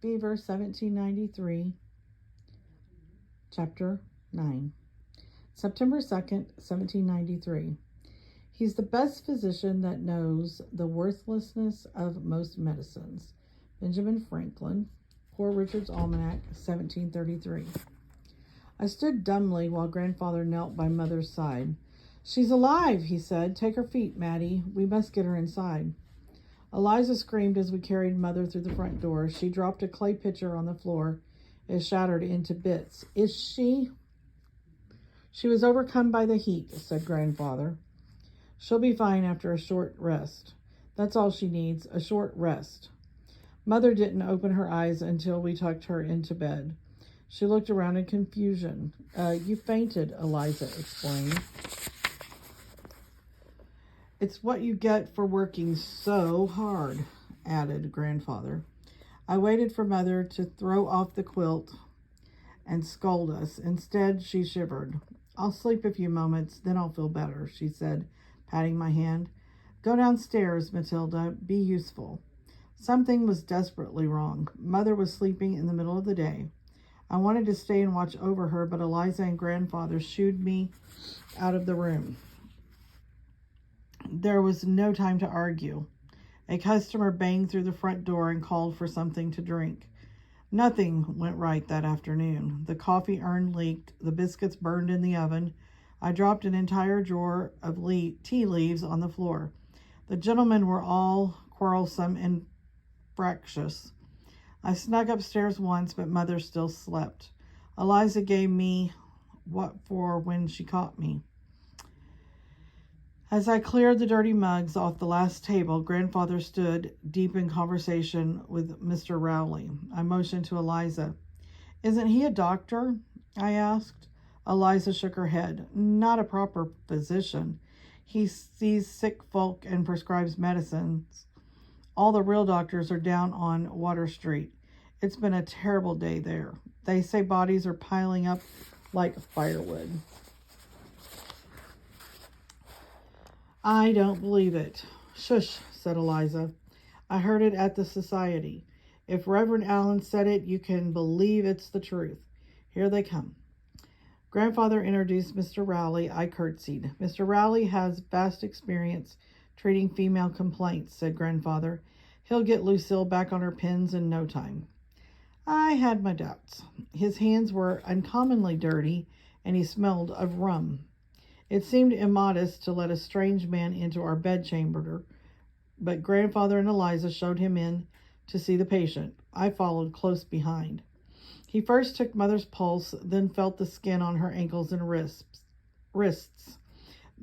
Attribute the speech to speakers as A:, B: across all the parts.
A: Fever, 1793, Chapter 9. September 2nd, 1793. He's the best physician that knows the worthlessness of most medicines. Benjamin Franklin, Poor Richard's Almanac, 1733. I stood dumbly while Grandfather knelt by Mother's side. "She's alive," he said. "Take her feet, Maddie. We must get her inside." Eliza screamed as we carried Mother through the front door. She dropped a clay pitcher on the floor. It shattered into bits. "Is she?" "She was overcome by the heat," said Grandfather. "She'll be fine after a short rest. That's all she needs, a short rest." Mother didn't open her eyes until we tucked her into bed. She looked around in confusion. You fainted," Eliza explained. "It's what you get for working so hard," added Grandfather. I waited for Mother to throw off the quilt and scold us. Instead, she shivered. "I'll sleep a few moments, then I'll feel better," she said, patting my hand. "Go downstairs, Matilda. Be useful." Something was desperately wrong. Mother was sleeping in the middle of the day. I wanted to stay and watch over her, but Eliza and Grandfather shooed me out of the room. There was no time to argue. A customer banged through the front door and called for something to drink. Nothing went right that afternoon. The coffee urn leaked. The biscuits burned in the oven. I dropped an entire drawer of tea leaves on the floor. The gentlemen were all quarrelsome and fractious. I snuck upstairs once, but Mother still slept. Eliza gave me what for when she caught me. As I cleared the dirty mugs off the last table, Grandfather stood deep in conversation with Mr. Rowley. I motioned to Eliza. "Isn't he a doctor?" I asked. Eliza shook her head. "Not a proper physician. He sees sick folk and prescribes medicines. All the real doctors are down on Water Street. It's been a terrible day there. They say bodies are piling up like firewood." "I don't believe it." "Shush," said Eliza. "I heard it at the society. If Reverend Allen said it, you can believe it's the truth. Here they come." Grandfather introduced Mr. Rowley. I curtsied. "Mr. Rowley has vast experience treating female complaints," said Grandfather. "He'll get Lucille back on her pins in no time." I had my doubts. His hands were uncommonly dirty, and he smelled of rum. It seemed immodest to let a strange man into our bedchamber, but Grandfather and Eliza showed him in to see the patient. I followed close behind. He first took Mother's pulse, then felt the skin on her ankles and wrists,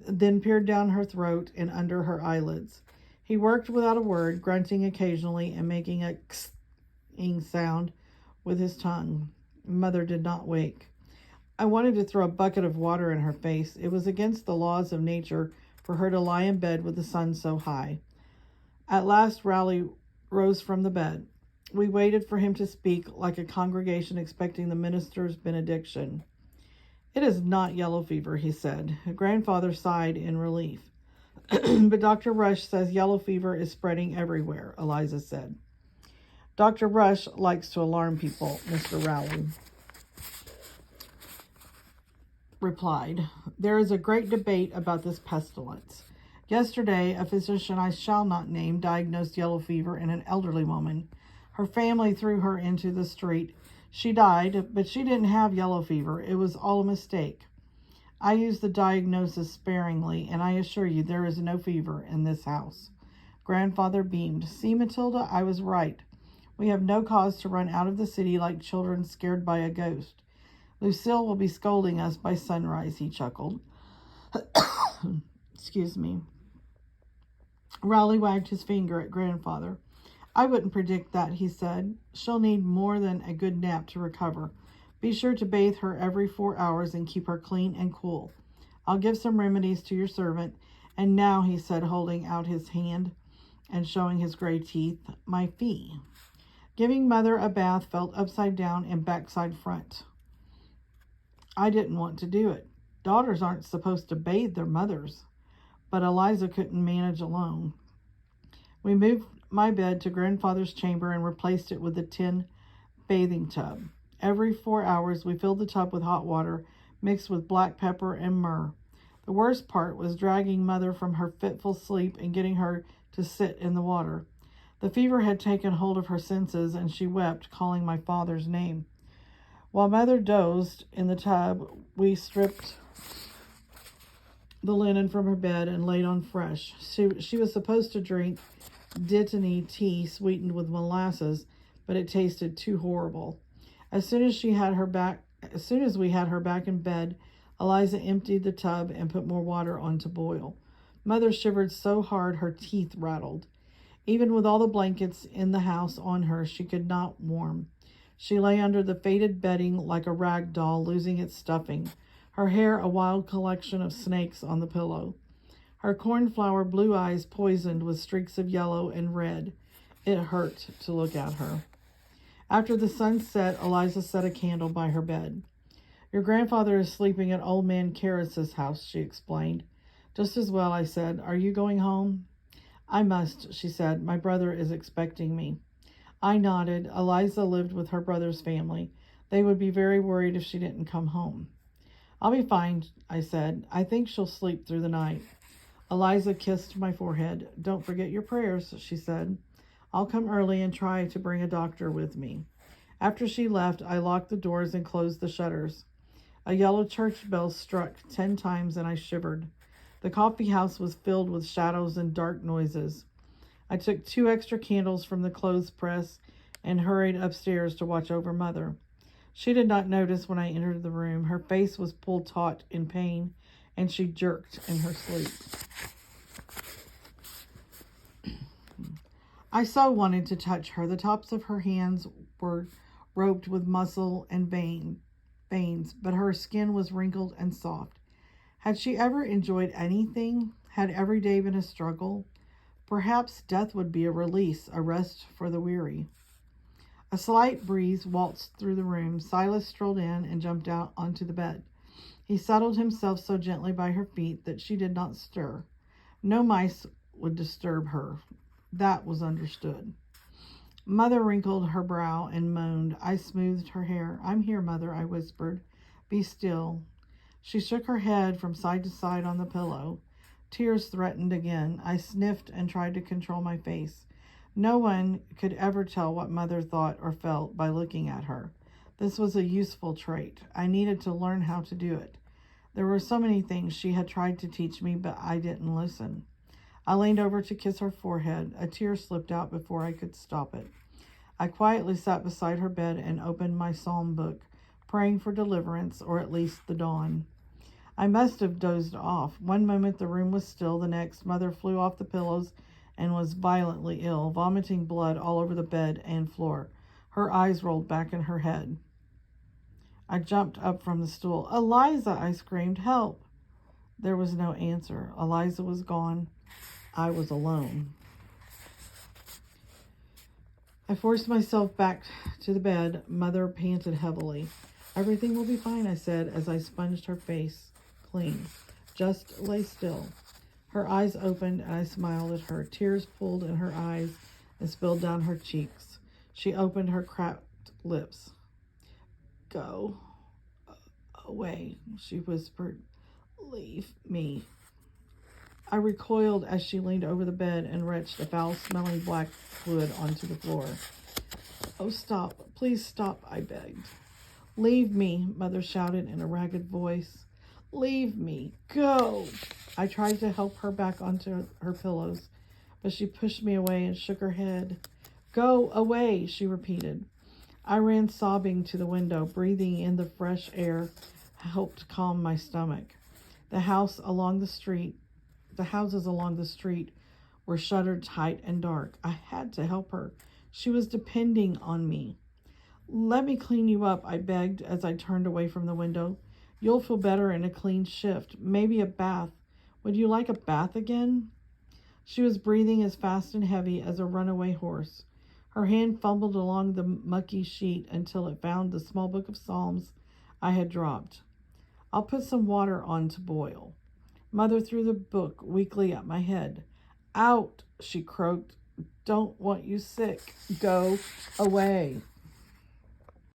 A: then peered down her throat and under her eyelids. He worked without a word, grunting occasionally and making a king sound with his tongue. Mother did not wake. I wanted to throw a bucket of water in her face. It was against the laws of nature for her to lie in bed with the sun so high. At last Rowley rose from the bed. We waited for him to speak, like a congregation expecting the minister's benediction. "It is not yellow fever," he said. Grandfather sighed in relief. "But Dr. Rush says yellow fever is spreading everywhere," Eliza said. "Dr. Rush likes to alarm people," Mr. Rowley replied. "There is a great debate about this pestilence. Yesterday, a physician I shall not name diagnosed yellow fever in an elderly woman. Her family threw her into the street. She died, but she didn't have yellow fever. It was all a mistake. I use the diagnosis sparingly, and I assure you there is no fever in this house." Grandfather beamed. "See, Matilda, I was right. We have no cause to run out of the city like children scared by a ghost. Lucille will be scolding us by sunrise," he chuckled. Excuse me. Rowley wagged his finger at Grandfather. "I wouldn't predict that," he said. "She'll need more than a good nap to recover. Be sure to bathe her every 4 hours and keep her clean and cool. I'll give some remedies to your servant. And now," he said, holding out his hand and showing his gray teeth, "my fee." Giving Mother a bath felt upside down and backside front. I didn't want to do it. Daughters aren't supposed to bathe their mothers. But Eliza couldn't manage alone. We moved my bed to Grandfather's chamber and replaced it with the tin bathing tub. Every 4 hours, we filled the tub with hot water mixed with black pepper and myrrh. The worst part was dragging Mother from her fitful sleep and getting her to sit in the water. The fever had taken hold of her senses, and she wept, calling my father's name. While Mother dozed in the tub, we stripped the linen from her bed and laid on fresh. She was supposed to drink dittany tea sweetened with molasses, but it tasted too horrible. As soon as we had her back in bed, Eliza emptied the tub and put more water on to boil. Mother shivered so hard her teeth rattled. Even with all the blankets in the house on her, she could not warm. She lay under the faded bedding like a rag doll, losing its stuffing, her hair a wild collection of snakes on the pillow. Her cornflower blue eyes poisoned with streaks of yellow and red. It hurt to look at her. After the sun set, Eliza set a candle by her bed. Your grandfather is sleeping at old man Karras' house, she explained. Just as well, I said. Are you going home? I must, she said. My brother is expecting me. I nodded. Eliza lived with her brother's family. They would be very worried if she didn't come home. I'll be fine, I said. I think she'll sleep through the night. Eliza kissed my forehead. Don't forget your prayers, she said. I'll come early and try to bring a doctor with me. After she left, I locked the doors and closed the shutters. A yellow church bell struck 10 times and I shivered. The coffee house was filled with shadows and dark noises. I took 2 extra candles from the clothes press and hurried upstairs to watch over Mother. She did not notice when I entered the room. Her face was pulled taut in pain, and she jerked in her sleep. I so wanted to touch her. The tops of her hands were roped with muscle and veins, but her skin was wrinkled and soft. Had she ever enjoyed anything? Had every day been a struggle? Perhaps death would be a release, a rest for the weary. A slight breeze waltzed through the room. Silas strolled in and jumped out onto the bed. He settled himself so gently by her feet that she did not stir. No mice would disturb her. That was understood. Mother wrinkled her brow and moaned. I smoothed her hair. I'm here, Mother, I whispered. Be still. She shook her head from side to side on the pillow. Tears threatened again. I sniffed and tried to control my face. No one could ever tell what Mother thought or felt by looking at her. This was a useful trait. I needed to learn how to do it. There were so many things she had tried to teach me, but I didn't listen. I leaned over to kiss her forehead. A tear slipped out before I could stop it. I quietly sat beside her bed and opened my psalm book, praying for deliverance, or at least the dawn. I must have dozed off. One moment the room was still, the next Mother flew off the pillows and was violently ill, vomiting blood all over the bed and floor. Her eyes rolled back in her head. I jumped up from the stool. Eliza, I screamed, help! There was no answer. Eliza was gone. I was alone. I forced myself back to the bed. Mother panted heavily. Everything will be fine, I said as I sponged her face clean. Just lay still. Her eyes opened and I smiled at her. Tears pooled in her eyes and spilled down her cheeks. She opened her cracked lips. Go away, she whispered. Leave me. I recoiled as she leaned over the bed and retched a foul-smelling black fluid onto the floor. Oh, stop. Please stop, I begged. Leave me, Mother shouted in a ragged voice. Leave me. Go. I tried to help her back onto her pillows, but she pushed me away and shook her head. Go away, she repeated. I ran sobbing to the window. Breathing in the fresh air helped calm my stomach. The houses along the street were shuttered tight and dark. I had to help her. She was depending on me. Let me clean you up, I begged as I turned away from the window. You'll feel better in a clean shift. Maybe a bath. Would you like a bath again? She was breathing as fast and heavy as a runaway horse. Her hand fumbled along the mucky sheet until it found the small book of Psalms I had dropped. I'll put some water on to boil. Mother threw the book weakly at my head. Out, she croaked. Don't want you sick. Go away.